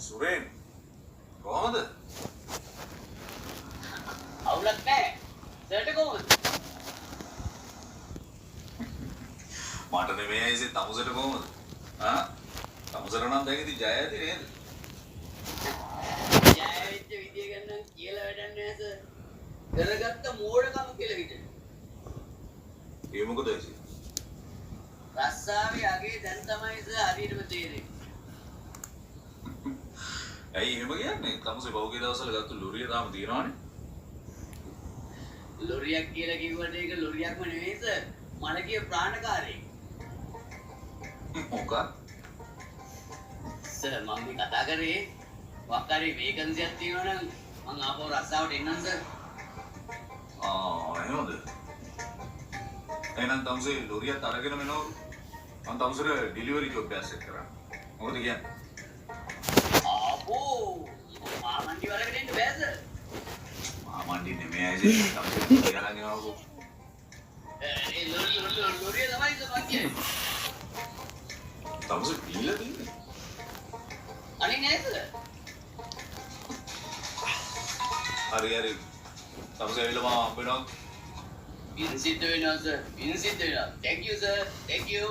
සුරේන් කොහමද? අවුලක් නැහැ. සර්ට කොහොමද? මට නෙමෙයි ඇයිසේ තමුසට කොහමද? ආ? තමුසට නම් දැන් ඉතින් ජය ඇති නේද? ජය වෙච්ච විදිය ගන්න කියලා වැඩක් නැහැ සර්. කරගත්ත මෝඩකම කියලා හිතෙන. ඒ මොකද ඇයිසේ? රස්සාවේ අගේ දැන් තමයි සර් හරියටම තේරෙන්නේ. ඇයි එහෙම කියන්නේ? තමුසේ බෞගේ දවස්වල ගත්ත ලොරිය තාම තියෙනවනේ. ලොරියක් කියලා කිව්වට ඒක ලොරියක්ම නෙවෙයි සර්. මලකිය ප්‍රාණකාරයෙක්. මොකක්? සර් මම මේ කතා කරේ වක්කාරේ වේකන්සියක් තියෙනවා නම් මං ආපහු රස්සාවට එන්නම් සර්. එහෙමද? එහෙනම් තමුසේ ලොරියත් අරගෙන මෙනවලු. මම තමුසේට ඩිලිවරි ජොබ් එකක් සෙට් කරා. මොකද කියන්නේ? ආපෝ මාමන්ඩි වලකට එන්න බෑ සර්. මාමන්ඩි නෙමෙයි ඇයිසේ තමුසේ කියලා ගෙනවකෝ. ඒ ලොරිය තමයි සර් මං කියන්නේ. තමුසේ දීලා තින්නේ. අනේ නෑ සර්. හරි. තමුසේ ඇවිල්ලා මාව හම්බ වෙනවා. පින් සිද්ධ වෙනවා සර්. පින් සිද්ධ වෙනවා. Thank you sir. Thank you.